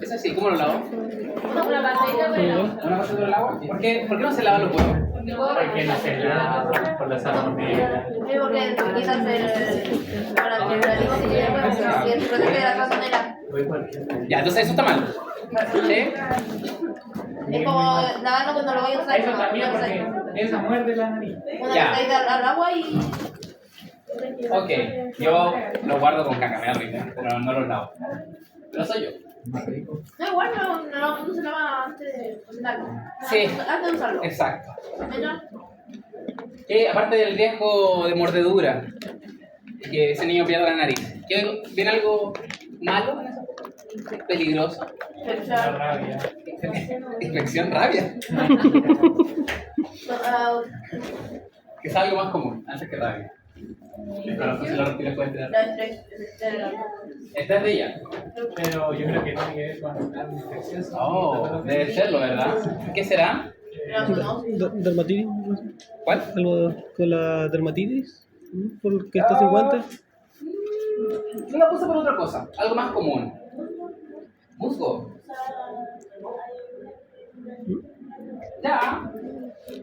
Es así, ¿cómo lo lavo? Una partecita pero ¿Una cosa del agua? ¿Por qué no se lavan los huevos? Porque no se lava por la salmonela. sí, porque quizás para que la lengua se lleve huevo, si protege de la salmonela. Ya, entonces eso está mal. ¿Sí? Es como lavarlo cuando lo voy a usar. Eso también porque esa muerde la nariz. Una Ya. vez al agua y... Ok, yo lo guardo con caca, me da risa, pero no lo lavo. Pero soy yo. No, igual no se lava antes de cocinarlo. Sí. Antes de usarlo. Exacto. Menos. Aparte del riesgo de mordedura, que ese niño pierda la nariz, ¿viene algo malo en eso? ¿Peligroso? La rabia. Infección, rabia, que es algo más común antes que rabia. Pero entonces los reptiles pueden tener. Esta es de ella. Pero yo creo que tiene que ver con algo infeccioso. Oh, debe serlo, ¿verdad? ¿Qué será? ¿Dermatitis? ¿Cuál? ¿Algo con la dermatitis? ¿Mm? ¿Por qué está sin guantes? Yo la puse por otra cosa, algo más común. Musgo. Ya.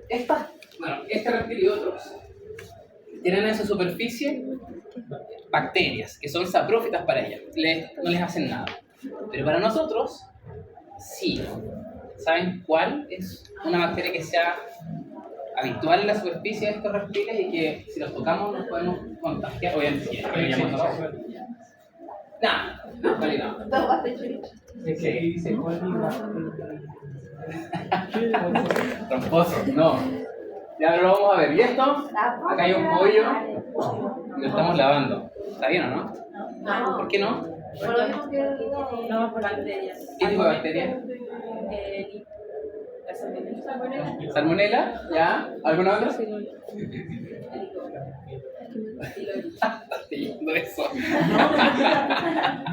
Este reptil y otros tienen en su superficie bacterias que son saprófitas para ellas. No les hacen nada. Pero para nosotros, sí. ¿Saben cuál es una bacteria que sea habitual en la superficie de estos reptiles y que si los tocamos nos podemos contagiar? Obviamente, sí, nada, no. Es que ahí dice Tramposo, no. Ya lo vamos a ver. ¿Y esto? Acá hay un pollo y lo estamos lavando. ¿Está bien o no? No. ¿Por qué no? Por lo mismo que... No, por bacterias. ¿Qué tipo de bacteria? La salmonela. ¿Salmonela? ¿Ya? ¿Alguna otra? Leyendo eso.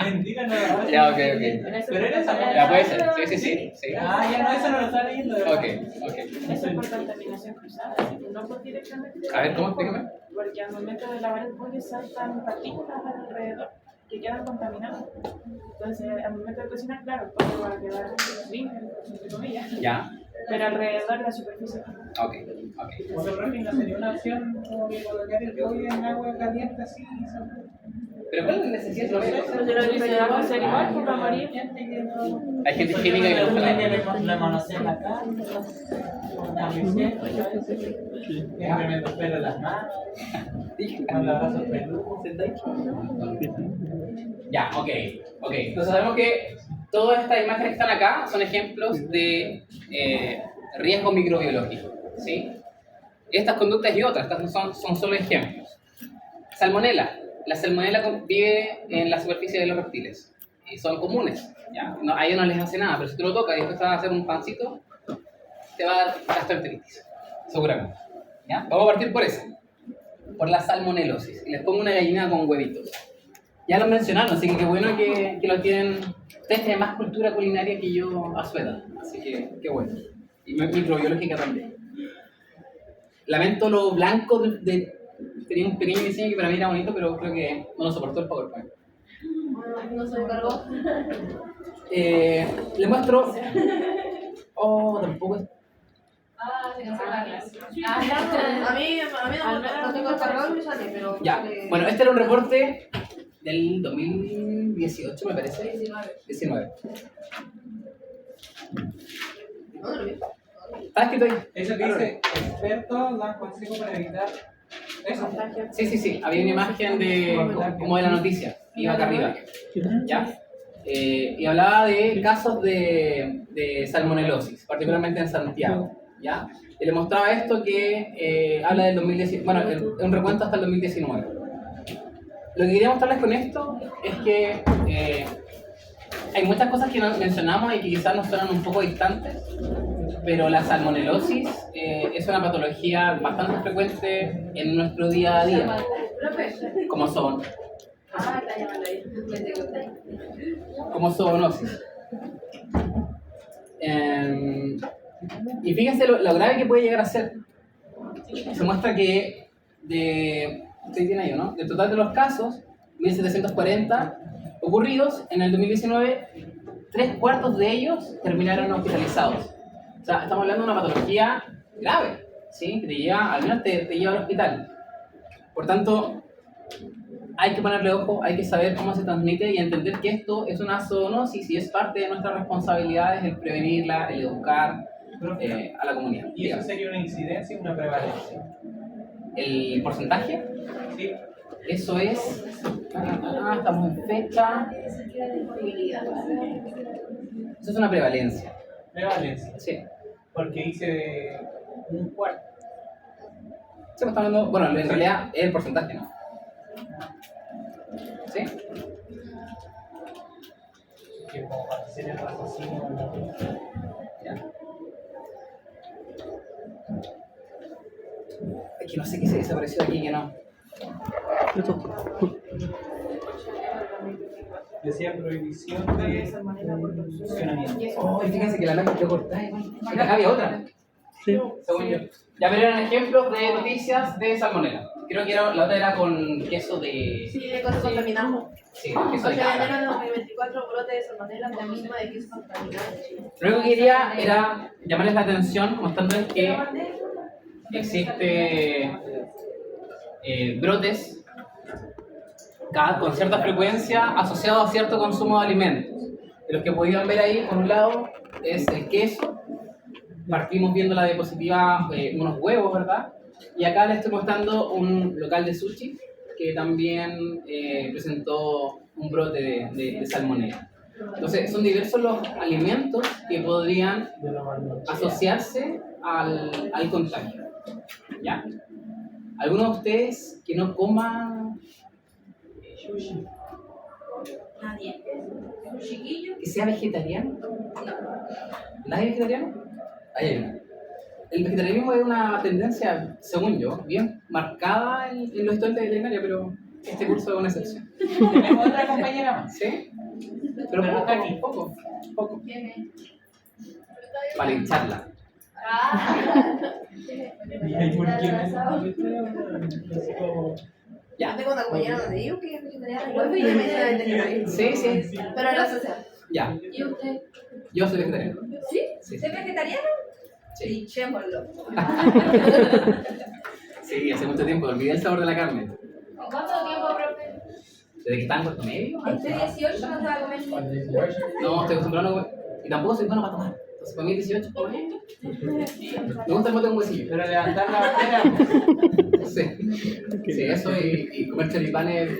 Mentira, no. Ya, ok. Pero era esa. Ya puede ser. Sí. Ah, ya no, eso no lo estaba leyendo. Ok. Eso es por contaminación cruzada, no por directamente. A ver, ¿cómo? Explícame. Porque al momento de lavar el pollo saltan partículas alrededor que quedan contaminadas. Entonces, al momento de cocinar, claro, el pollo va a quedar limpio, entre comillas. Ya. Pero alrededor de la superficie. Ok. Por lo menos no sería una opción como que colocar el pollo en agua caliente así. ¿Pero cuál es la necesidad de lo Pero va a ser igual, pues va a morir. Hay gente química que le gusta la La manosea en la cara, la camiseta, me meto pelo en las manos, cuando abrazo el peludo. Ya, ok. Entonces sabemos que todas estas imágenes que están acá son ejemplos de riesgo microbiológico, ¿sí? Estas conductas y otras, estas no son solo ejemplos. Salmonela. La salmonela vive en la superficie de los reptiles y son comunes. ¿Ya? No, a ellos no les hace nada, pero si tú lo tocas y después te vas a hacer un pancito, te va a dar gastroenteritis, seguramente. ¿Ya? Vamos a partir por eso, por la salmonelosis. Y les pongo una gallina con huevitos. Ya lo mencionaron, así que qué bueno que lo tienen. Ustedes tienen más cultura culinaria que yo a su edad, así que qué bueno. Y microbiológica también. Lamento lo blanco tenía un pequeño diseño que para mí era bonito, pero creo que no lo soportó el PowerPoint. No se encargó. Le muestro. Oh, tampoco es. Se cancela. A mí no tengo encargado y me sale, pero... Ya, bueno, este era un reporte del 2018, me parece. 19. ¿Está escrito ahí? Eso que dice, expertos dan consejos para evitar eso. Sí. Había una imagen como de la noticia. Iba acá arriba. ¿Ya? Y hablaba de casos de salmonelosis, particularmente en Santiago. ¿Ya? Y le mostraba esto que habla del 2019. Bueno, un recuento hasta el 2019. Lo que quería mostrarles con esto es que hay muchas cosas que no mencionamos y que quizás nos suenan un poco distantes, pero la salmonelosis es una patología bastante frecuente en nuestro día a día, como son zoonosis. Y fíjense lo grave que puede llegar a ser. Se muestra que ustedes tienen ahí, ¿no? Del total de los casos, 1740 ocurridos en el 2019, 3/4 de ellos terminaron hospitalizados. O sea, estamos hablando de una patología grave, ¿sí? Que te lleva, al menos te lleva al hospital. Por tanto, hay que ponerle ojo, hay que saber cómo se transmite y entender que esto es una zoonosis y es parte de nuestras responsabilidades el prevenirla, el educar a la comunidad. ¿Y eso sería una incidencia y una prevalencia? ¿El porcentaje? Sí. Eso es... estamos en fecha... Eso es una prevalencia. Prevalencia. Sí. Porque hice un cuarto. Sí, pues, estamos hablando... Bueno, en realidad es el porcentaje, ¿no? ¿Sí? Que como para hacer el raciocinio. Ya. Es que no sé qué se desapareció de aquí, que no. Decía prohibición de funcionamiento. Oh, y fíjense que la lápiz quedó cortada. Acá había otra. Sí. Según yo. Ya, pero eran ejemplos de noticias de salmonela. Creo que la otra era con queso de... Sí, de cosas contaminadas. Sí, O queso de sea, en cabra. enero de 2024 brote de salmonela por la misma de queso contaminado en Chile. Lo único que quería era llamarles la atención mostrándoles que existe brotes con cierta frecuencia asociados a cierto consumo de alimentos. De los que podían ver ahí, por un lado, es el queso. Partimos viendo la diapositiva unos huevos, ¿verdad? Y acá les estoy mostrando un local de sushi que también presentó un brote de salmonela. Entonces, son diversos los alimentos que podrían asociarse al contagio. ¿Ya? ¿Alguno de ustedes que no coma Nadie. ¿Un chiquillo? que sea vegetariano? ¿Nadie es vegetariano? Ahí hay uno. El vegetarianismo es una tendencia, según yo, bien marcada en los estudiantes de veterinaria, pero este curso es una excepción. Tenemos otra compañera más. ¿Sí? Pero no está aquí. poco. ¿Quién es? Para hincharla. ¿Y ahí por qué me Ya. Yo tengo una compañera donde digo que es vegetariana. Igual fui de medicina veterinaria. Sí, sí. Pero en la social. Ya. ¿Y usted? Yo soy vegetariano. ¿Sí? Sí. ¿Usted es vegetariano? Sí. Dichémoslo. Sí, hace mucho tiempo. Olvidé el sabor de la carne. ¿Cuánto tiempo, profe? ¿Desde que estaba en cuarto medio? ¿Usted 18 no se va a comer? No, estoy acostumbrado a no comer. Y tampoco soy bueno para tomar. Entonces, para mí 18, ¿por qué? Me gusta el mote con huesillo. Pero levantar la bandera. Sí. Sí, eso y comer choripanes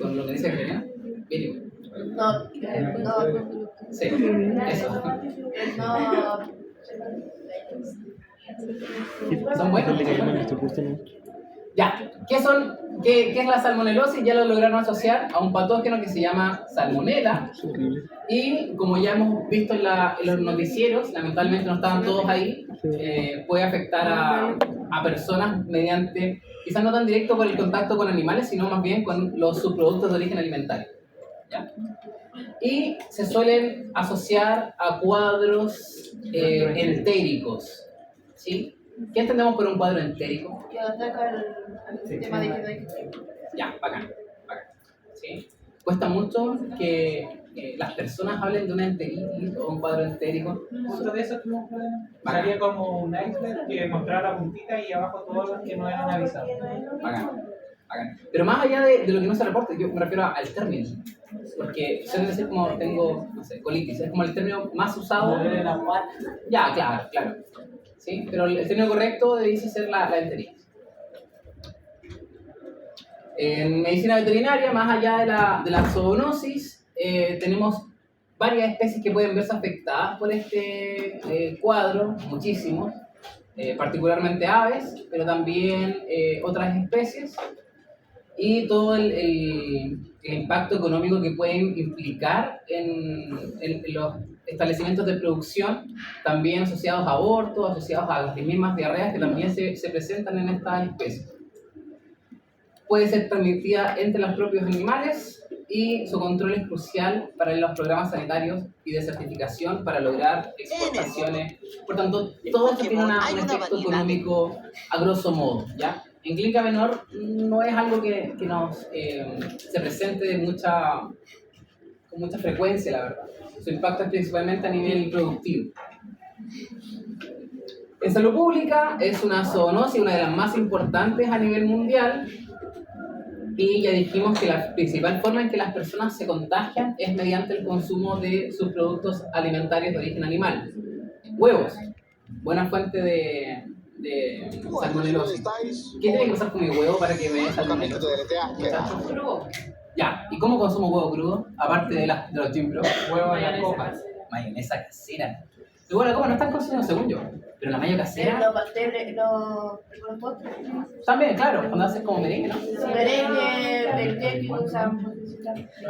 con lo que dice vegetariano. Bien igual. No, no. Sí, eso. No. Son buenos. Le cae mal este curso, ¿no? Ya, ¿qué es la salmonelosis? Ya lo lograron asociar a un patógeno que se llama salmonela. Es horrible. Y como ya hemos visto en los noticieros, lamentablemente no estaban todos ahí, puede afectar a personas mediante, quizás no tan directo por el contacto con animales, sino más bien con los subproductos de origen alimentario. ¿Ya? Y se suelen asociar a cuadros entéricos. ¿Sí? ¿Qué entendemos por un cuadro entérico? Que ataca al sistema digestivo. Ya, bacán. ¿Sí? Cuesta mucho que las personas hablen de una enteritis o un cuadro entérico. Justo de eso tuvimos problemas. Salía como un iceberg que mostraba la puntita y abajo todos los que no eran avisados. Bacán. Pero más allá de lo que no se reporta, yo me refiero al término. Porque suelen decir como tengo, no sé, colitis. Es como el término más usado. Me duele la guata. Ya, claro. ¿Sí? Pero el término correcto debe ser la enteritis. En medicina veterinaria, más allá de la zoonosis, tenemos varias especies que pueden verse afectadas por este cuadro, muchísimos, particularmente aves, pero también otras especies, y todo el impacto económico que pueden implicar en los establecimientos de producción, también asociados a abortos, asociados a las mismas diarreas que también se presentan en estas especies. Puede ser transmitida entre los propios animales y su control es crucial para los programas sanitarios y de certificación para lograr exportaciones. Por tanto, todo esto tiene un efecto económico a grosso modo, ¿ya? En clínica menor no es algo que nos se presente de mucha con mucha frecuencia, la verdad. Su impacto es principalmente a nivel productivo. En salud pública es una zoonosis, una de las más importantes a nivel mundial, y ya dijimos que la principal forma en que las personas se contagian es mediante el consumo de sus productos alimentarios de origen animal. Huevos, buena fuente de salmonelosis. ¿Qué tiene que pasar con mi huevo para que me dé salmonelosis? Crudo. Ya, ¿y cómo consumo huevo crudo? Aparte de los Jim Bro. Huevo a la copa. Mayonesa casera. El huevo a la copa no están consumidos según yo, pero la mayo casera... Los pasteles, los postres. También, claro, cuando haces como merengue, ¿no? Merengue, el cake que usamos.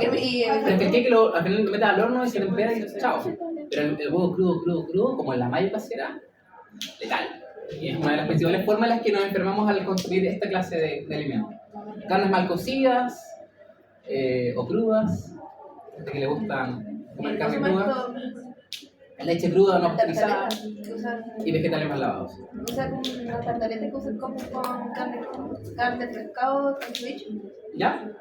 Y Pero es que el cake al final lo metes al horno y se tempera y chao. Pero el huevo crudo, como en la mayo casera, letal. Y es una de las principales formas en las que nos enfermamos al consumir esta clase de alimentos. Carnes mal cocidas o crudas, gente que le gustan comer carne cruda, leche cruda no pasteurizada y vegetales mal lavados. Usa como una tartaleta que usan como con carne de pescado, con switch. ¿Ya?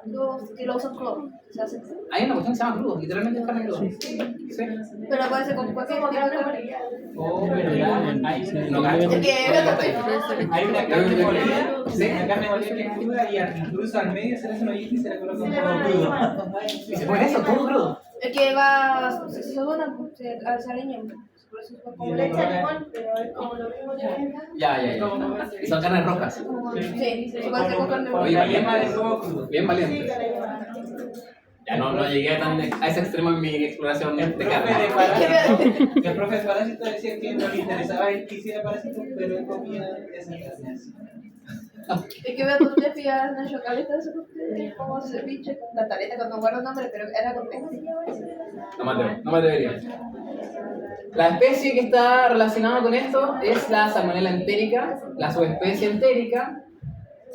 Que lo usan crudo. Se hace. Hay una cuestión que se llama crudo, literalmente es carne cruda. Sí. Pero puede ser con cualquier tipo de carne. Oh, pero ya hay No cacho. Es que hay una carne molida, Sí. una carne molida que es cruda y incluso al medio se le hace un hoyito y se le coloca un poco crudo. Y se pone eso, todo crudo. el que va, se dona, se aliña. Por eso es como leche de limón, pero es como lo mismo que Ya. Y son carnes rojas. sí, se puede hacer con carne Oye, roja. La yema del huevo crudo. Bien valientes. Ya no llegué a ese extremo en mi exploración de carne. El profe de Parásito decía que no le interesaba el que hiciera Parásito, pero él comía esa carne así. Es que veo tus defias en chocaleta de su como ceviche con tartaleta, cuando guardo el nombre, pero era con No me atrevería. La especie que está relacionada con esto es la Salmonella entérica, la subespecie entérica,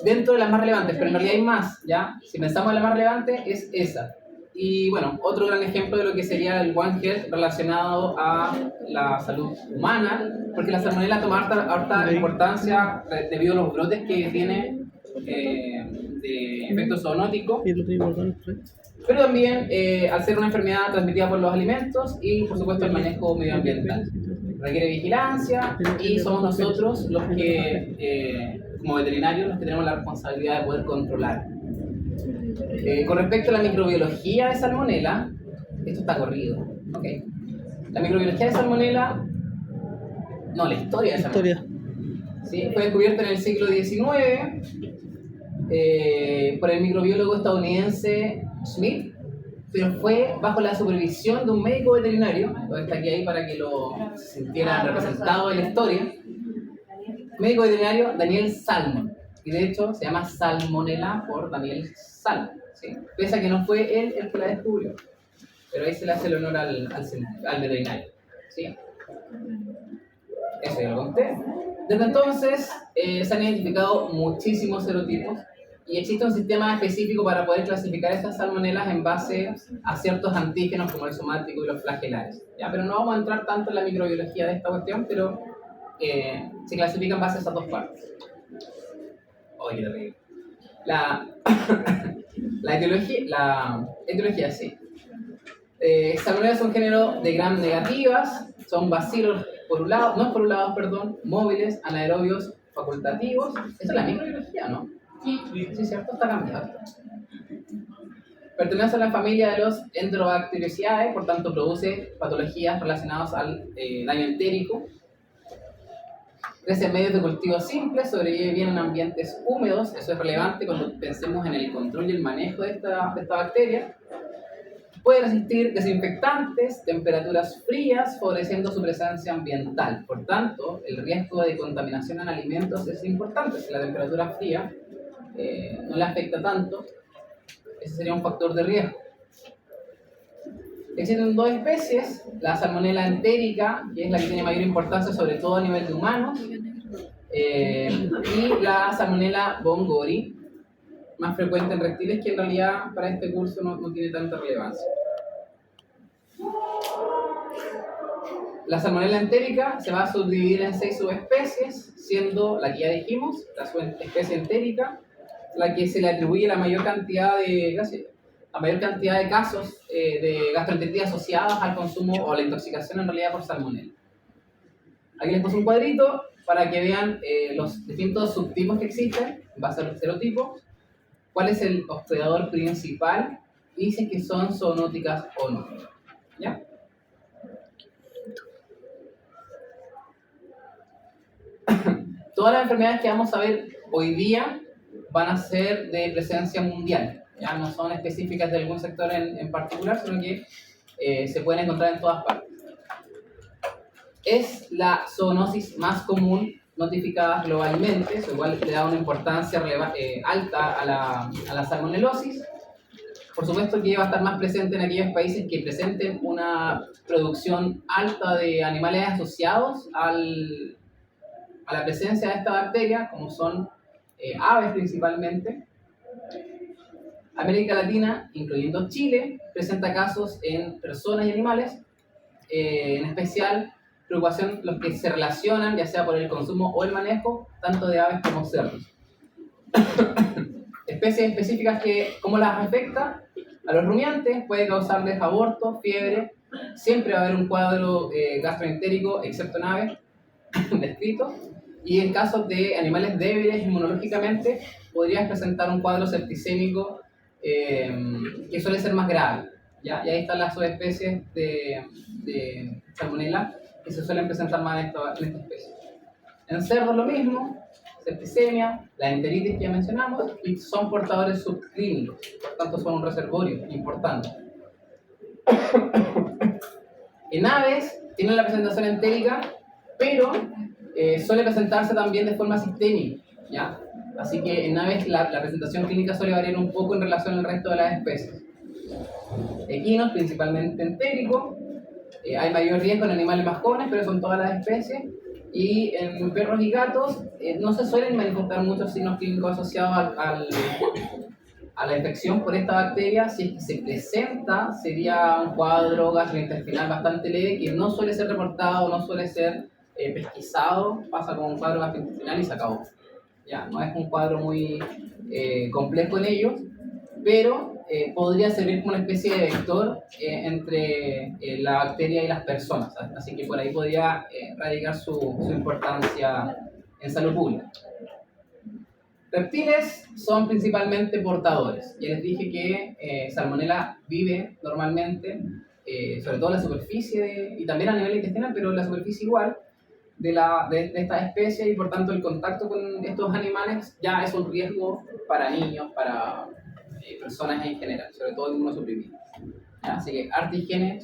dentro de las más relevantes, pero en realidad hay más, ¿ya? Si pensamos en la más relevante, es esa. Y bueno, otro gran ejemplo de lo que sería el One Health relacionado a la salud humana, porque la Salmonella toma harta importancia debido a los brotes que tiene de efecto zoonótico, Y lo que importante. pero también al ser una enfermedad transmitida por los alimentos y por supuesto el manejo medioambiental. Requiere vigilancia y somos nosotros los que, como veterinarios, los que tenemos la responsabilidad de poder controlar. Con respecto a la microbiología de Salmonella, esto está corrido, ¿ok? La microbiología de Salmonella, no, la historia de Salmonella. Sí, fue descubierta en el siglo XIX por el microbiólogo estadounidense Smith, pero fue bajo la supervisión de un médico veterinario, lo destaqué ahí para que lo sintiera representado en la historia, médico veterinario Daniel Salmon, y de hecho se llama Salmonella por Daniel Salmon, ¿sí? Pese a que no fue él el que la descubrió, pero ahí se le hace el honor al veterinario, ¿sí? Eso ya lo conté. Desde entonces se han identificado muchísimos serotipos y existe un sistema específico para poder clasificar estas salmonelas en base a ciertos antígenos como el somático y los flagelares, ¿ya? Pero no vamos a entrar tanto en la microbiología de esta cuestión, pero se clasifica en base a esas dos partes. Oye, terrible. La etiología, sí. Salmonella es un género de gram negativas, son bacilos móviles, anaerobios facultativos. Eso es la microbiología, ¿no? Sí, cierto, está cambiado. Pertenece a la familia de los Enterobacteriaceae, por tanto produce patologías relacionadas al daño entérico. Crece en medios de cultivo simples, sobrevive bien en ambientes húmedos, eso es relevante cuando pensemos en el control y el manejo de esta bacteria. Puede resistir desinfectantes, temperaturas frías, favoreciendo su presencia ambiental. Por tanto, el riesgo de contaminación en alimentos es importante. Si la temperatura fría no le afecta tanto, ese sería un factor de riesgo. Existen dos especies, la Salmonella entérica, que es la que tiene mayor importancia sobre todo a nivel de humanos, y la Salmonella bongori, más frecuente en reptiles, que en realidad para este curso no tiene tanta relevancia. La Salmonella entérica se va a subdividir en 6 subespecies, siendo la que ya dijimos, la subespecie entérica, la que se le atribuye la mayor cantidad de a mayor cantidad de casos de gastroenteritis asociados al consumo o la intoxicación en realidad por salmonella. Aquí les puse un cuadrito para que vean los distintos subtipos que existen en base a los serotipos, cuál es el hospedador principal y si es que son zoonóticas o no. ¿Ya? Todas las enfermedades que vamos a ver hoy día van a ser de presencia mundial, ya no son específicas de algún sector en particular, sino que se pueden encontrar en todas partes. Es la zoonosis más común notificada globalmente, eso igual le da una importancia alta a la salmonelosis. Por supuesto que va a estar más presente en aquellos países que presenten una producción alta de animales asociados a la presencia de esta bacteria, como son aves principalmente. América Latina, incluyendo Chile, presenta casos en personas y animales, en especial preocupación los que se relacionan ya sea por el consumo o el manejo tanto de aves como cerdos. Especies específicas que, ¿cómo las afecta? A los rumiantes puede causarles aborto, fiebre, siempre va a haber un cuadro gastroentérico, excepto en aves, descrito, y en casos de animales débiles inmunológicamente podrías presentar un cuadro septicémico que suele ser más grave. ¿Ya? Y ahí están las subespecies de Salmonella que se suelen presentar más en esta especie. En cerdos lo mismo, septicemia, la enteritis que ya mencionamos, y son portadores subclínicos, por tanto son un reservorio importante. En aves tienen la presentación entérica, pero suele presentarse también de forma sistémica, ¿ya? Así que en aves la presentación clínica suele variar un poco en relación al resto de las especies. Equinos, principalmente entérico, hay mayor riesgo en animales más jóvenes, pero son todas las especies. Y en perros y gatos no se suelen manifestar muchos signos clínicos asociados a la infección por esta bacteria. Si es que se presenta, sería un cuadro gastrointestinal bastante leve que no suele ser reportado, no suele ser pesquisado, pasa como un cuadro gastrointestinal y se acabó. Ya, no es un cuadro muy complejo en ellos, pero podría servir como una especie de vector entre la bacteria y las personas, ¿sabes? Así que por ahí podría radicar su importancia en salud pública. Reptiles son principalmente portadores. Ya les dije que Salmonella vive normalmente, sobre todo en la superficie y también a nivel intestinal, pero en la superficie igual de esta especie, y por tanto el contacto con estos animales ya es un riesgo para niños, para personas en general, sobre todo inmunosuprimidos. Así que harta higiene.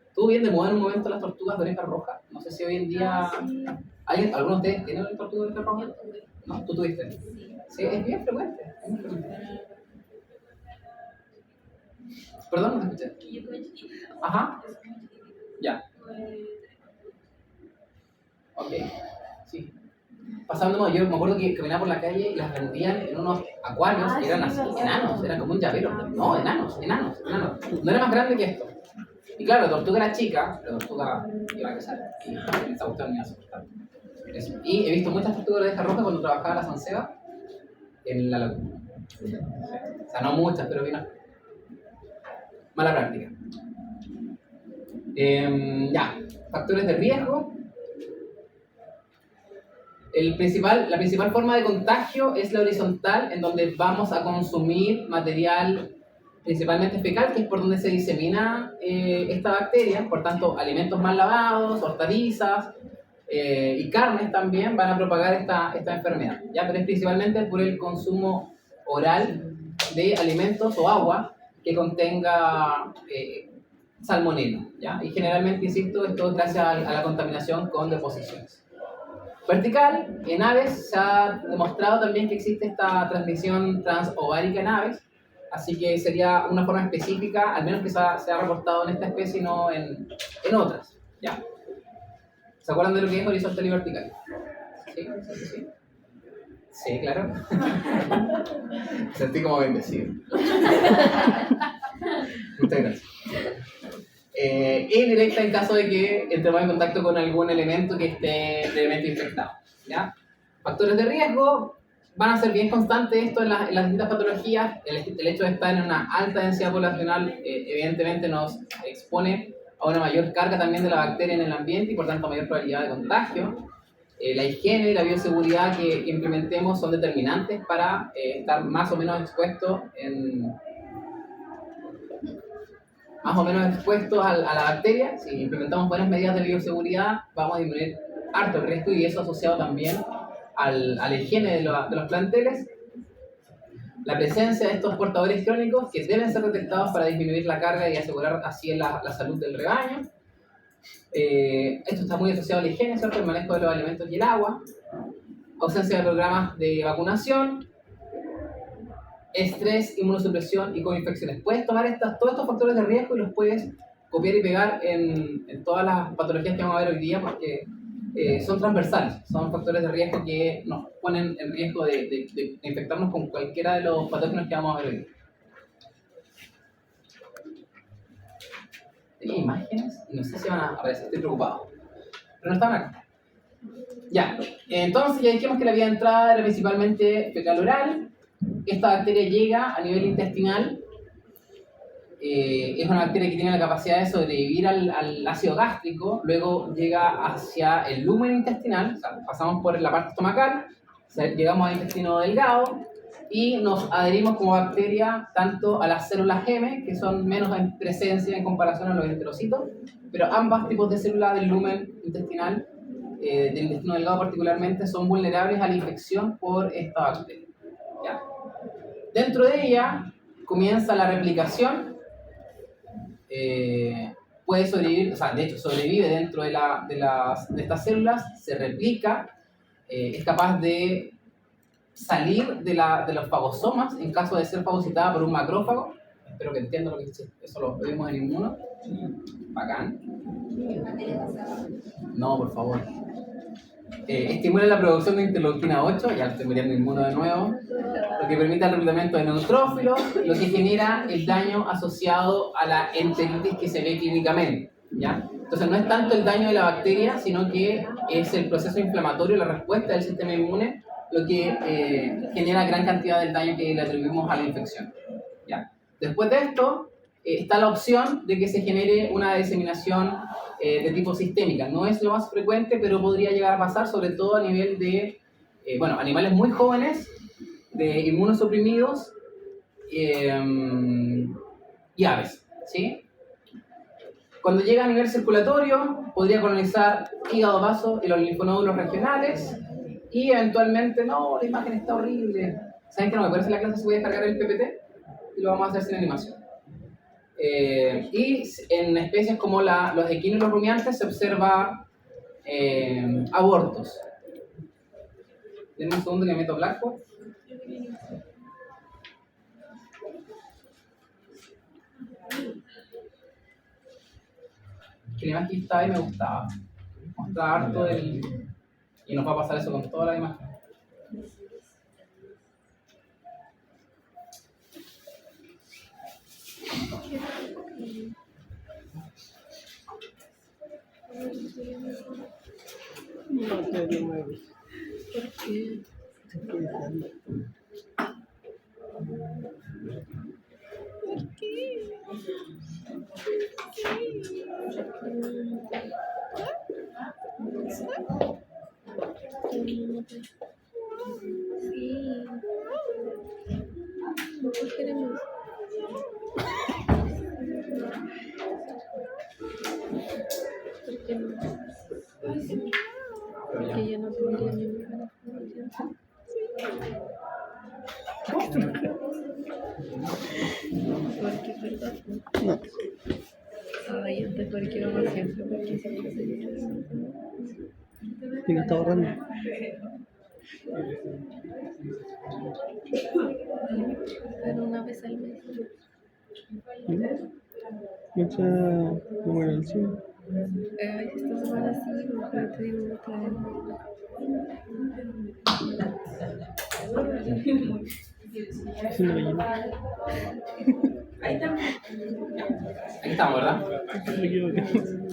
Estuvo bien de moda en un momento las tortugas de oreja roja. No sé si hoy en día ¿algunos de ustedes tienen tortugas de oreja roja? ¿No? ¿Tú tuviste? Sí, es bien frecuente. Perdón, no te escuché. Ajá. Ya. Ok. Sí. Pasando, yo me acuerdo que caminaba por la calle y las vendían en unos acuarios que eran así, enanos, eran como un llavero. No, enanos. No era más grande que esto. Y claro, la tortuga era chica, pero la tortuga iba a crecer. Y esa cuestión me iba a soportar. Y he visto muchas tortugas de oreja roja cuando trabajaba en la San Seba, en la laguna. O sea, no muchas, pero vino. Mala práctica. Ya, factores de riesgo. La principal forma de contagio es la horizontal, en donde vamos a consumir material principalmente fecal, que es por donde se disemina esta bacteria. Por tanto, alimentos mal lavados, hortalizas y carnes también van a propagar esta enfermedad, ¿ya? Pero es principalmente por el consumo oral de alimentos o agua que contenga salmonella, ¿ya? Y generalmente, insisto, esto es gracias a la contaminación con deposiciones. Vertical, en aves se ha demostrado también que existe esta transmisión transovárica en aves, así que sería una forma específica, al menos que se ha reportado en esta especie y no en otras. ¿Ya? ¿Se acuerdan de lo que es horizontal y vertical? ¿Sí? Sí, claro. Sentí como bendecido. Muchas gracias. Indirecta en caso de que entremos en contacto con algún elemento que esté previamente infectado, ¿ya? Factores de riesgo, van a ser bien constantes esto en las distintas patologías. El hecho de estar en una alta densidad poblacional evidentemente nos expone a una mayor carga también de la bacteria en el ambiente y por tanto mayor probabilidad de contagio. La higiene y la bioseguridad que implementemos son determinantes para estar más o menos expuestos a la bacteria. Si implementamos buenas medidas de bioseguridad, vamos a disminuir harto el riesgo y eso asociado también a la higiene de los planteles. La presencia de estos portadores crónicos que deben ser detectados para disminuir la carga y asegurar así la salud del rebaño. Esto está muy asociado a la higiene, ¿cierto? El manejo de los alimentos y el agua. Ausencia de programas de vacunación. Estrés, inmunosupresión y co-infecciones. Puedes tomar todos estos factores de riesgo y los puedes copiar y pegar en todas las patologías que vamos a ver hoy día porque son transversales, son factores de riesgo que nos ponen en riesgo de infectarnos con cualquiera de los patógenos que vamos a ver hoy día. Tenía imágenes y no sé si van a aparecer, estoy preocupado. Pero no están acá. Ya, entonces ya dijimos que la vía de entrada era principalmente fecal-oral. Esta bacteria llega a nivel intestinal. Es una bacteria que tiene la capacidad de sobrevivir al ácido gástrico, luego llega hacia el lumen intestinal, o sea, pasamos por la parte estomacal, llegamos al intestino delgado y nos adherimos como bacteria tanto a las células M, que son menos en presencia en comparación a los enterocitos, pero ambos tipos de células del lumen intestinal, del intestino delgado particularmente, son vulnerables a la infección por esta bacteria. ¿Ya? Dentro de ella comienza la replicación. Puede sobrevivir, o sea, de hecho sobrevive dentro de estas células, se replica, es capaz de salir de los fagosomas en caso de ser fagocitada por un macrófago. Espero que entiendan lo que es eso, lo vimos en Inmuno. Bacán. No, por favor. Estimula la producción de interleuquina 8, ya estoy mirando Inmuno de nuevo, lo que permite el reclutamiento de neutrófilos, lo que genera el daño asociado a la enteritis que se ve clínicamente, ¿ya? Entonces no es tanto el daño de la bacteria, sino que es el proceso inflamatorio, la respuesta del sistema inmune, lo que genera gran cantidad del daño que le atribuimos a la infección, ¿ya? Después de esto, está la opción de que se genere una diseminación de tipo sistémica. No es lo más frecuente, pero podría llegar a pasar, sobre todo a nivel de animales muy jóvenes, de inmunosuprimidos y aves, ¿sí? Cuando llega a nivel circulatorio, podría colonizar hígado, vaso y los linfonódulos regionales y eventualmente, no, la imagen está horrible. ¿Saben que no me parece la clase si voy a descargar el PPT? Y lo vamos a hacer sin animación. Y en especies como los equinos y los rumiantes se observa abortos. Denme un segundo que meto Blackboard. Que la imagen que estaba ahí me gustaba. Mostraba harto y nos va a pasar eso con toda la imagen. No te mueves. ¿Por qué? Nosotros queremos. ¿Por qué no? Porque ya no podría ni mirar a porque es verdad. No. Ay, antes porque vamos siempre, porque siempre se Y no está borrando. pero una vez al mes. Mucha número del cine. Ay, esta semana sí, pero te digo otra vez. Es una belleza. Ahí estamos, ¿verdad? Me equivoqué.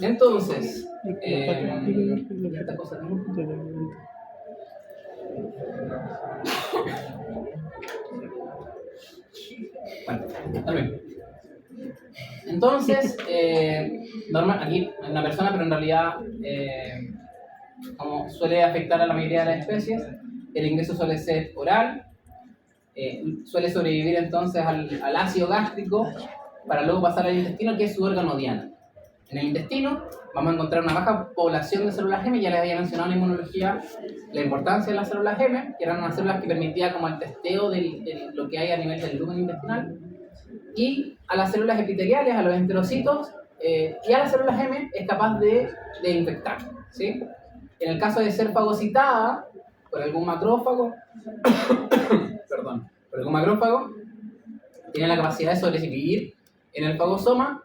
Entonces, esta cosa, ¿no? Bueno, también. Entonces, normal, aquí hay una persona, pero en realidad, como suele afectar a la mayoría de las especies, el ingreso suele ser oral, suele sobrevivir entonces al ácido gástrico para luego pasar al intestino, que es su órgano diana. En el intestino vamos a encontrar una baja población de células M. Ya les había mencionado en inmunología la importancia de las células M, que eran unas células que permitían como el testeo de lo que hay a nivel del lumen intestinal, y a las células epiteliales, a los enterocitos, y a las células M es capaz de infectar, ¿sí? En el caso de ser fagocitada por algún macrófago, por algún macrófago, tiene la capacidad de sobrevivir en el fagosoma,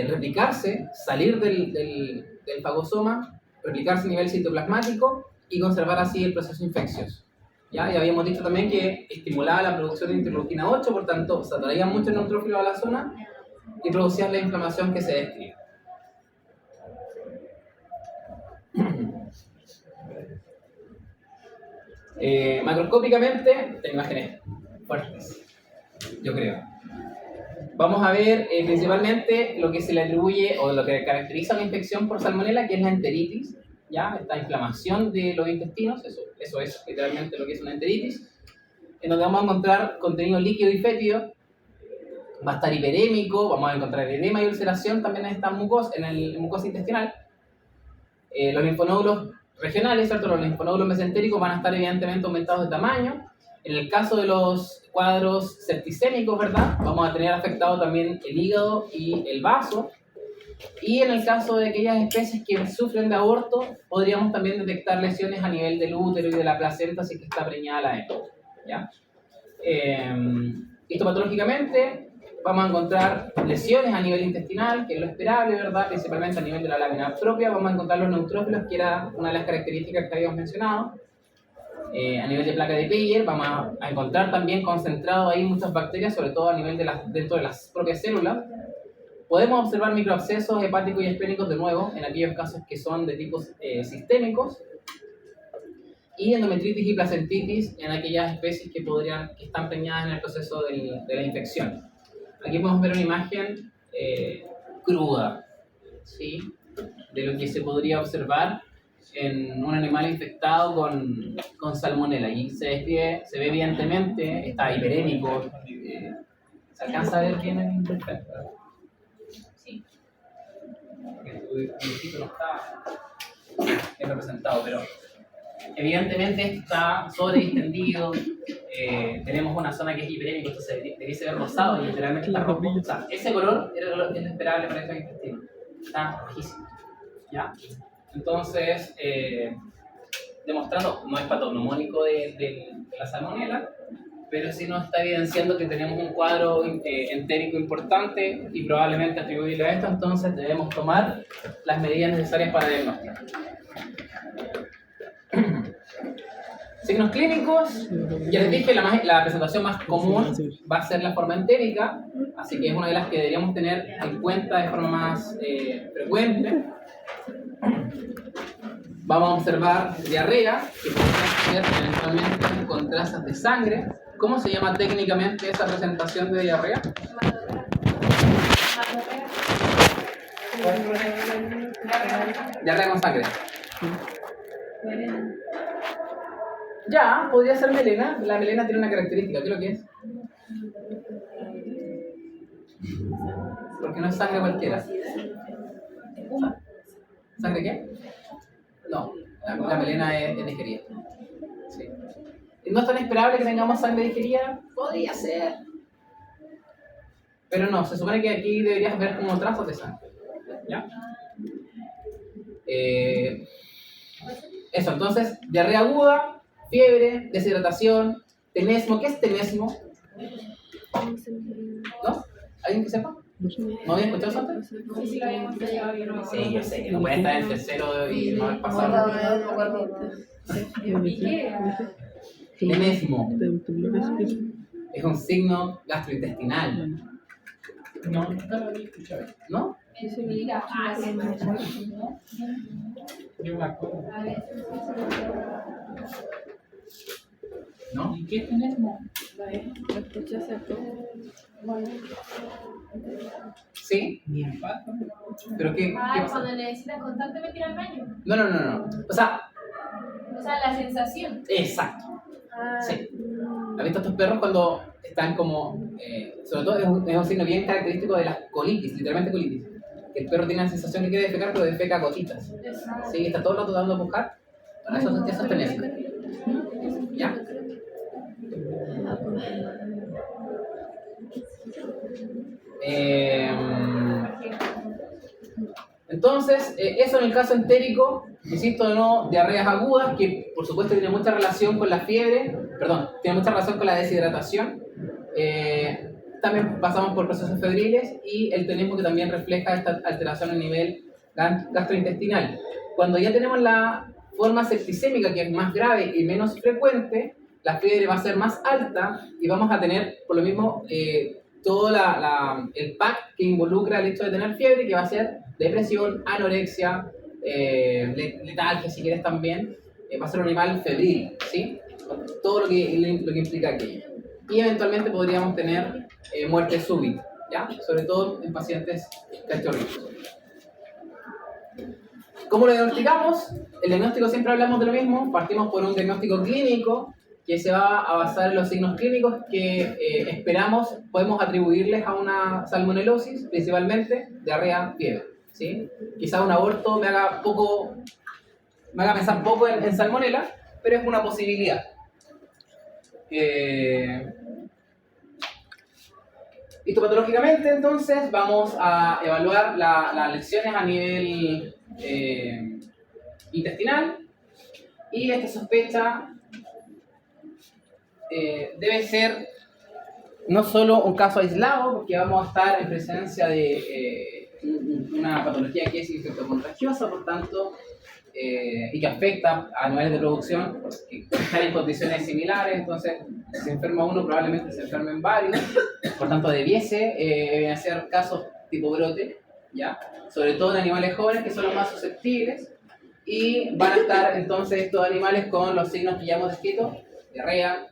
replicarse, salir del fagosoma, replicarse a nivel citoplasmático y conservar así el proceso infeccioso. ¿Ya? Y habíamos dicho también que estimulaba la producción de interleuquina 8, por tanto, se atraía mucho neutrófilo a la zona y producía la inflamación que se describe. Macroscópicamente, esta imágenes fuertes, yo creo. Vamos a ver principalmente lo que se le atribuye o lo que caracteriza una infección por salmonela, que es la enteritis, ¿ya? Esta inflamación de los intestinos, eso es literalmente lo que es una enteritis, en donde vamos a encontrar contenido líquido y fétido, va a estar hiperémico, vamos a encontrar edema y ulceración también en esta mucosa intestinal. Los linfonódulos regionales, ¿cierto? Los linfonódulos mesentéricos van a estar evidentemente aumentados de tamaño. En el caso de los cuadros septicémicos, ¿verdad? Vamos a tener afectado también el hígado y el vaso. Y en el caso de aquellas especies que sufren de aborto, podríamos también detectar lesiones a nivel del útero y de la placenta si que está preñada la hembra, ¿ya? Histopatológicamente, vamos a encontrar lesiones a nivel intestinal, que es lo esperable, ¿verdad? Principalmente a nivel de la lámina propia. Vamos a encontrar los neutrófilos, que era una de las características que habíamos mencionado. A nivel de placa de Peyer, vamos a encontrar también concentrado ahí muchas bacterias, sobre todo a nivel dentro de las propias células. Podemos observar microabscesos hepáticos y esplénicos de nuevo, en aquellos casos que son de tipos sistémicos, y endometritis y placentitis en aquellas especies que están preñadas en el proceso de la infección. Aquí podemos ver una imagen cruda, ¿sí? De lo que se podría observar en un animal infectado con salmonela. Y se ve evidentemente, está hiperémico, se alcanza a ver bien el perfecto. Sí. Porque el dibujito no está bien representado, pero evidentemente está sobredistendido. Tenemos una zona que es hiperémica, entonces debiese ver rosado y literalmente está rojo. O sea, ese color era lo que es esperable para estos intestinos. Está rojísimo, ¿ya? Entonces, demostrando, no es patognomónico de la salmonela, pero sí nos está evidenciando que tenemos un cuadro entérico importante y probablemente atribuible a esto, entonces debemos tomar las medidas necesarias para diagnosticar. Signos clínicos, ya les dije, la presentación más común va a ser la forma entérica, así que es una de las que deberíamos tener en cuenta de forma más frecuente. Vamos a observar diarrea, que podría ser eventualmente con trazas de sangre. ¿Cómo se llama técnicamente esa presentación de diarrea? Diarrea con sangre. Ya, podría ser melena. La melena tiene una característica. ¿Qué es lo que es? Porque no es sangre cualquiera. ¿Sangre qué? No, la melena es digerida. Sí. ¿No es tan esperable que tengamos sangre digerida? Podría ser. Pero no, se supone que aquí deberías ver como trazas de sangre. ¿Ya? Eso, entonces, diarrea aguda, fiebre, deshidratación, tenesmo. ¿Qué es tenesmo? ¿No? ¿Alguien que sepa? ¿No habían escuchado eso antes? Sí, yo sé que no puede estar en tercero y no haber pasado. Tenesmo es un signo gastrointestinal. No, nunca lo había escuchado. ¿No? Yo me acuerdo. ¿Qué tenemos? Lo escuché hace poco. ¿Sí? Ni empate. ¿Pero qué pasa? Cuando necesitas constantemente ir al baño. No. O sea, La sensación. exacto. Ah, Sí. ¿Has visto estos perros cuando están como, sobre todo es un signo bien característico de la colitis, literalmente colitis? Que el perro tiene la sensación que quiere defecar, pero defeca gotitas. Exacto. Sí, está todo el rato dando a buscar. Bueno, eso es tener. ¿Ya? Entonces, eso en el caso entérico, insisto, no, diarreas agudas, que por supuesto tiene mucha relación con la fiebre, perdón, tiene mucha relación con la deshidratación. También pasamos por procesos febriles y el tenismo, que también refleja esta alteración a nivel gastrointestinal. Cuando ya tenemos la forma septicémica, que es más grave y menos frecuente, la fiebre va a ser más alta y vamos a tener, por lo mismo, todo el pack que involucra el hecho de tener fiebre, que va a ser depresión, anorexia, letalgia, si quieres también, va a ser un animal febril, ¿sí? Todo lo que implica aquello. Y eventualmente podríamos tener muerte súbita, ¿ya? Sobre todo en pacientes cachorritos. ¿Cómo lo diagnosticamos? El diagnóstico siempre hablamos de lo mismo, partimos por un diagnóstico clínico que se va a basar en los signos clínicos que esperamos, podemos atribuirles a una salmonelosis, principalmente diarrea, fiebre, ¿sí? Quizá un aborto me haga pensar poco en salmonela, pero es una posibilidad. Histopatológicamente, entonces, vamos a evaluar las lesiones a nivel intestinal, y esta sospecha debe ser no solo un caso aislado, porque vamos a estar en presencia de una patología que es infectocontagiosa, por tanto, y que afecta a niveles de producción, que están en condiciones similares. Entonces, si se enferma uno, probablemente se enfermen varios, por tanto debiese ser casos tipo brote, ¿ya? Sobre todo en animales jóvenes, que son los más susceptibles, y van a estar entonces estos animales con los signos que ya hemos descrito: diarrea,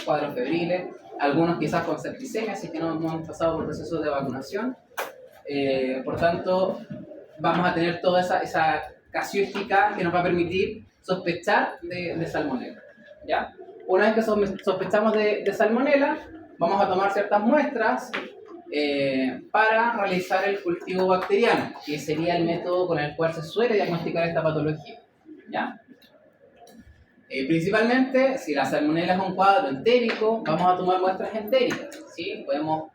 cuadros febriles, algunos quizás con septicemia, así que no han pasado por procesos de vacunación. Por tanto, vamos a tener toda esa casuística que nos va a permitir sospechar de salmonela, ¿ya? Una vez que sospechamos de salmonela, vamos a tomar ciertas muestras para realizar el cultivo bacteriano, que sería el método con el cual se suele diagnosticar esta patología, ¿ya? Principalmente, si la salmonela es un cuadro entérico, vamos a tomar muestras entéricas, ¿sí? Podemos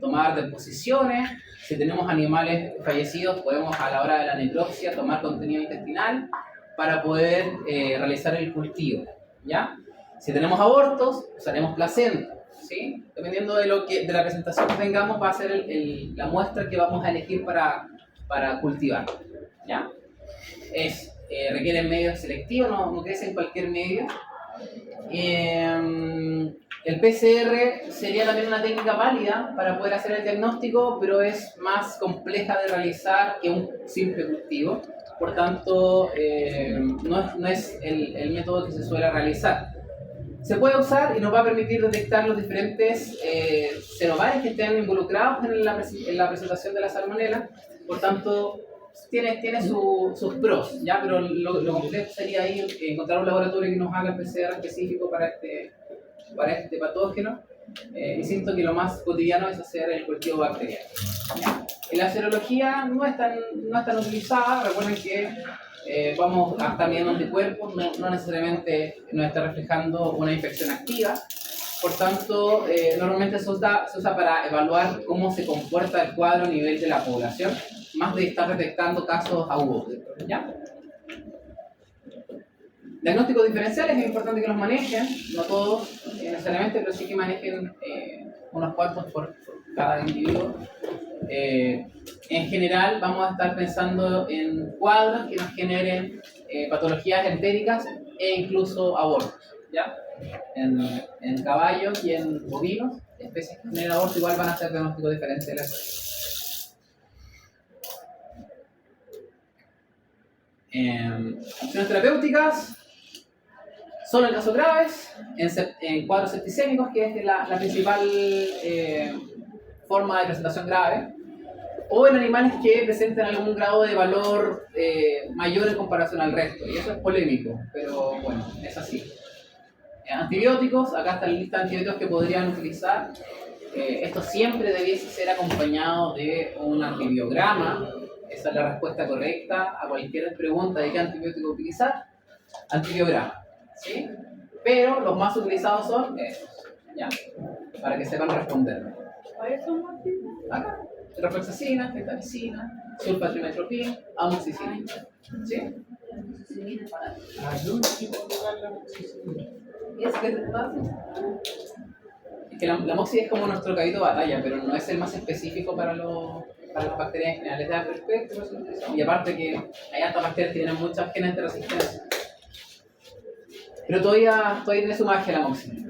tomar deposiciones. Si tenemos animales fallecidos, podemos, a la hora de la necropsia, tomar contenido intestinal para poder realizar el cultivo, ¿ya? Si tenemos abortos, usaremos placenta, ¿sí? Dependiendo de la presentación que tengamos, va a ser la muestra que vamos a elegir para cultivar, ¿ya? Requiere medios selectivos, no crece en cualquier medio. El PCR sería también una técnica válida para poder hacer el diagnóstico, pero es más compleja de realizar que un simple cultivo. Por tanto, no es el método que se suele realizar. Se puede usar y nos va a permitir detectar los diferentes serobares que estén involucrados en la presentación de la salmonela. Por tanto, tiene sus pros, ¿ya? Pero lo complejo sería ahí encontrar un laboratorio que nos haga el PCR específico para este patógeno. Insisto que lo más cotidiano es hacer el cultivo bacteriano, ¿ya? En la serología no es tan utilizada. Recuerden que vamos a estar midiendo anticuerpos, no necesariamente nos está reflejando una infección activa. Por tanto, normalmente se usa para evaluar cómo se comporta el cuadro a nivel de la población, más de estar detectando casos agudos, ¿ya? Diagnósticos diferenciales es importante que los manejen, no todos necesariamente, pero sí que manejen unos cuantos por cada individuo. En general, vamos a estar pensando en cuadros que nos generen patologías entéricas e incluso abortos, ¿ya? En caballos y en bovinos, especies que generan aborto, igual van a ser diagnósticos diferenciales. Opciones terapéuticas Solo en casos graves, en cuadros septicémicos, que es la principal forma de presentación grave, o en animales que presenten algún grado de valor mayor en comparación al resto. Y eso es polémico, pero bueno, es así. Antibióticos, acá está la lista de antibióticos que podrían utilizar. Esto siempre debiese ser acompañado de un antibiograma. Esa es la respuesta correcta a cualquier pregunta de qué antibiótico utilizar. Antibiograma, ¿sí? Pero los más utilizados son estos, ¿ya? Para que sepan responderme. ¿Cuáles son más tipos? Acá, rofloxacina, gentamicina, sulfatrimetropin, amoxicilina, ¿sí? Al último lugar la amoxicilina. ¿Y es que te pasa? Es que la moxi es como nuestro cabito de batalla, pero no es el más específico para las bacterias en general. Es de amplio espectro, y aparte que hay hartas bacterias que tienen muchas genes de resistencia. Pero todavía tiene su magia la moxi.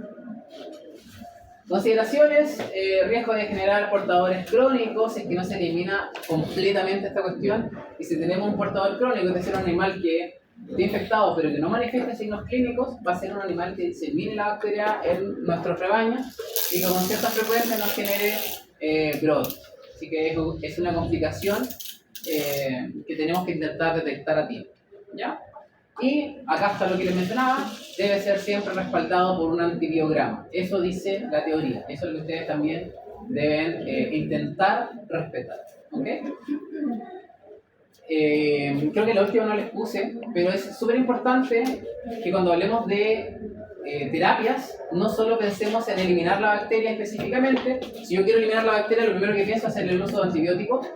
Consideraciones, riesgo de generar portadores crónicos, es que no se elimina completamente esta cuestión. Y si tenemos un portador crónico, es decir, un animal que esté infectado pero que no manifieste signos clínicos, va a ser un animal que disemine la bacteria en nuestros rebaños y que con cierta frecuencia nos genere brotes. Así que es una complicación que tenemos que intentar detectar a tiempo, ¿ya? Y acá está lo que les mencionaba, debe ser siempre respaldado por un antibiograma. Eso dice la teoría, eso es lo que ustedes también deben intentar respetar, ¿ok? Creo que la última no les puse, pero es súper importante que cuando hablemos de terapias, no solo pensemos en eliminar la bacteria específicamente. Si yo quiero eliminar la bacteria, lo primero que pienso es hacer el uso de antibióticos,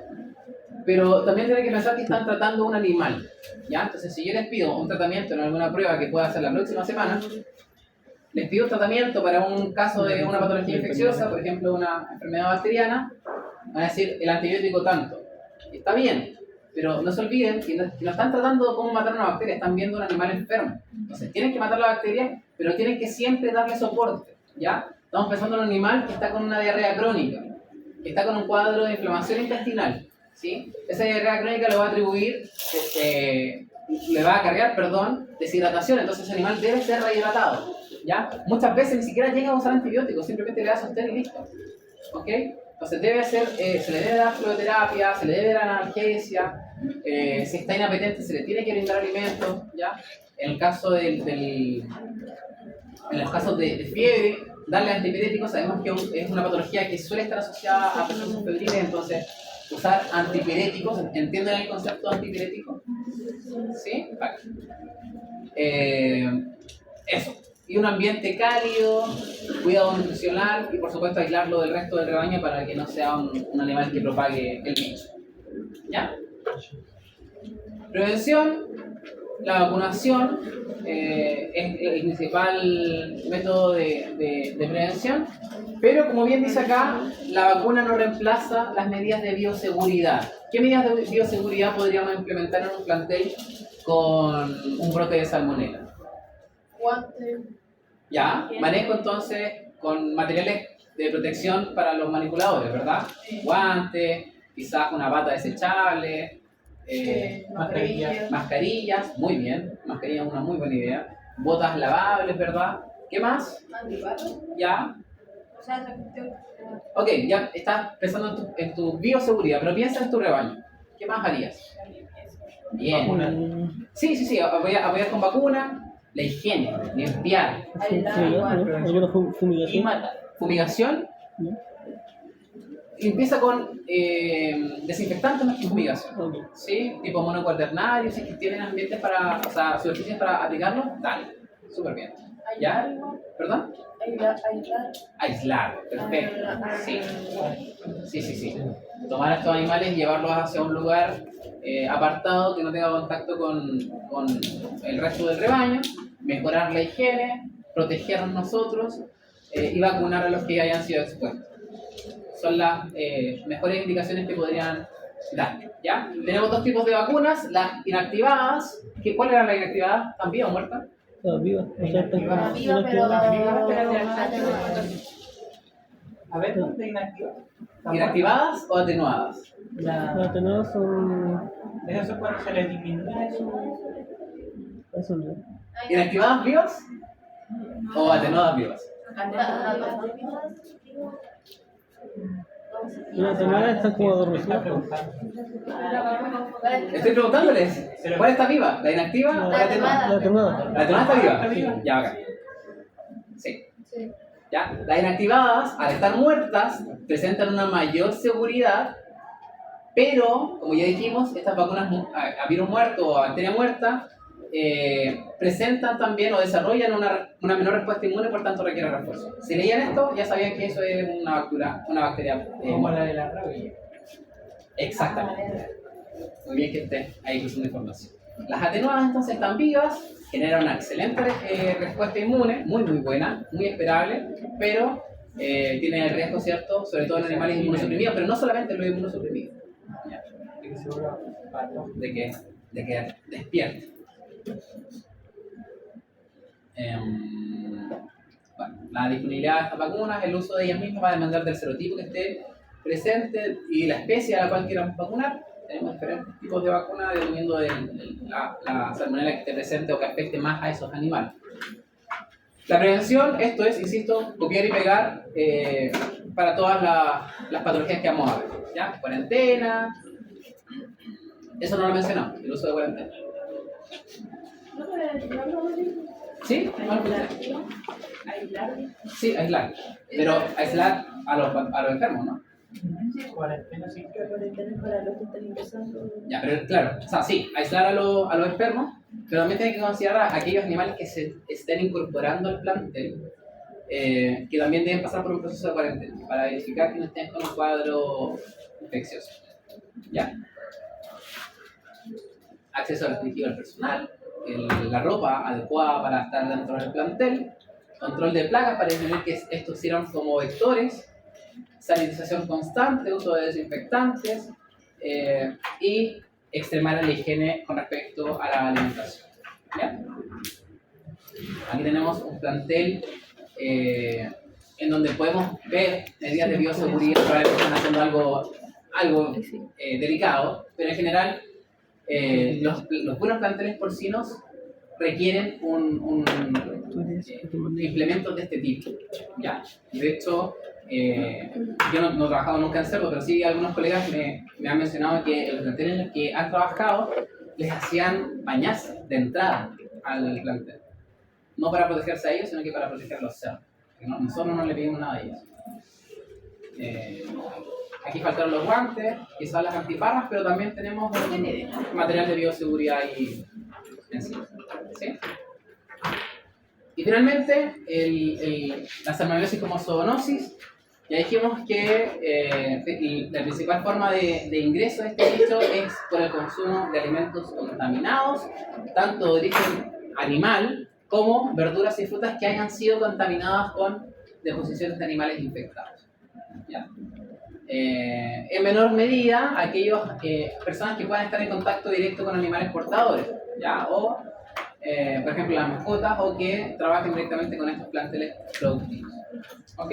pero también tienen que pensar que están tratando un animal, ¿ya? Entonces, si yo les pido un tratamiento en alguna prueba que pueda hacer la próxima semana, les pido un tratamiento para un caso de una patología infecciosa, por ejemplo, una enfermedad bacteriana, van a decir el antibiótico tanto. Está bien, pero no se olviden que no están tratando cómo matar una bacteria, están viendo un animal enfermo. Entonces, tienen que matar la bacteria, pero tienen que siempre darle soporte, ¿ya? Estamos pensando en un animal que está con una diarrea crónica, que está con un cuadro de inflamación intestinal, ¿sí? Esa diarrea crónica le va a atribuir, le va a cargar, deshidratación, entonces ese animal debe ser rehidratado, ¿ya? Muchas veces ni siquiera llega a usar antibióticos, simplemente le da sostén y listo, ¿ok? Entonces se le debe dar fluoterapia, se le debe dar analgesia, si está inapetente se le tiene que brindar alimentos, ¿ya? En el caso en los casos de fiebre, darle antipiréticos, sabemos que es una patología que suele estar asociada a procesos febriles, entonces usar antipiréticos, ¿entienden el concepto de antipirético? ¿Sí? Vale. Eso. Y un ambiente cálido, cuidado nutricional y por supuesto aislarlo del resto del rebaño para que no sea un animal que propague el bicho. ¿Ya? Prevención, la vacunación es el principal método de prevención, pero como bien dice acá, la vacuna no reemplaza las medidas de bioseguridad. ¿Qué medidas de bioseguridad podríamos implementar en un plantel con un brote de salmonela? Guante. Ya, manejo entonces con materiales de protección para los manipuladores, ¿verdad? Guantes, quizás una bata desechable, mascarillas, muy bien, mascarillas es una muy buena idea, botas lavables, ¿verdad? ¿Qué más? Antibalas. Ya, O sea, esa cuestión. ok, ya estás pensando en tu bioseguridad, pero piensa en tu rebaño. ¿Qué más harías? Bien. Sí, apoyar con vacuna, la higiene, limpiar. ¿Alguna fumigación? Y matar. Fumigación. Empieza con desinfectantes más que fumigación. Ok. ¿Sí? Tipo monocuaternario, si es que tienen ambientes para, o sea, superficies para aplicarlo, dale. Súper bien. ¿Ya? ¿Perdón? Aislar, perfecto. Sí. Tomar a estos animales y llevarlos hacia un lugar apartado que no tenga contacto con el resto del rebaño, mejorar la higiene, protegernos nosotros y vacunar a los que hayan sido expuestos. Son las mejores indicaciones que podrían dar, ¿ya? Tenemos dos tipos de vacunas, las inactivadas. ¿Cuál eran las inactivadas? ¿Están vivas o muertas? Viva. O sea, Viva, pero. A ver, ¿dónde inactiva? ¿Inactivadas o atenuadas? las atenuadas son... Eso es cuando se le disminuye su... Eso no. ¿Inactivadas vivas? o atenuadas vivas. Una atenuada están como adormecidas. Estoy preguntándoles, ¿cuál está viva? ¿La inactiva o la atenuada? La atenuada. ¿La atenuada está viva? Ya, acá. Sí. ¿Ya? Las inactivadas, al estar muertas, presentan una mayor seguridad, pero, como ya dijimos, estas vacunas a virus muerto o a bacteria muerta presentan también o desarrollan una menor respuesta inmune, por tanto requieren refuerzo. Si leían esto, ya sabían que eso es una bacteria Como la de la rabia. Exactamente. Muy bien que esté ahí cruzando información. Las atenuadas entonces están vivas, generan una excelente respuesta inmune, muy buena, muy esperable, pero tienen el riesgo, ¿cierto? Sobre todo en animales inmunosuprimidos, pero no solamente en los inmunosuprimidos. ¿Ya? De que despierten. Bueno, la disponibilidad de estas vacunas, el uso de ellas mismas va a demandar del serotipo que esté presente y la especie a la cual quieran vacunar. Tenemos diferentes tipos de vacunas dependiendo de la salmonela que esté presente o que afecte más a esos animales. La prevención, esto es, insisto, copiar y pegar para todas las patologías que vamos a ver. ¿Ya? Cuarentena, eso no lo mencionamos, el uso de cuarentena. ¿Sí? Sí, aislar. Pero aislar a los enfermos, ¿no? Cuarentena sí. Ya, pero claro, o sea, sí, aislar a los enfermos, pero también tienen que considerar a aquellos animales que se estén incorporando al plantel, que también deben pasar por un proceso de cuarentena para verificar que no estén con un cuadro infeccioso. ¿Ya? Acceso restringido al personal, la ropa adecuada para estar dentro del plantel, control de plagas para disminuir que estos sirvan como vectores, sanitización constante, uso de desinfectantes y extremar la higiene con respecto a la alimentación. ¿Ya? Aquí tenemos un plantel en donde podemos ver medidas de bioseguridad, probablemente están haciendo algo delicado, pero en general los buenos planteles porcinos requieren implementos de este tipo. ¿Ya? De hecho, yo no he trabajado nunca en cerdo, pero sí algunos colegas me han mencionado que los planteles en los que han trabajado les hacían bañarse de entrada al plantel. No para protegerse a ellos, sino que para proteger a los cerdos. Nosotros no le pedimos nada a ellos. Aquí faltaron los guantes, quizás las antiparras, pero también tenemos un material de bioseguridad ahí encima. ¿Sí? Y finalmente, la salmonellosis como zoonosis. Ya dijimos que la principal forma de ingreso de este bicho es por el consumo de alimentos contaminados, tanto de origen animal como verduras y frutas que hayan sido contaminadas con deposiciones de animales infectados. ¿Ya? En menor medida, aquellas personas que puedan estar en contacto directo con animales portadores, ¿ya? O, por ejemplo, las mascotas o que trabajen directamente con estos planteles productivos. ¿Ok?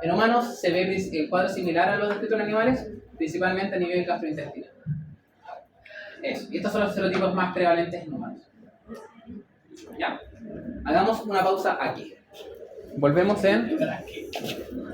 En humanos se ve el cuadro similar a los descritos en animales, principalmente a nivel gastrointestinal. Eso. Y estos son los serotipos más prevalentes en humanos. ¿Ya? Hagamos una pausa aquí. Volvemos en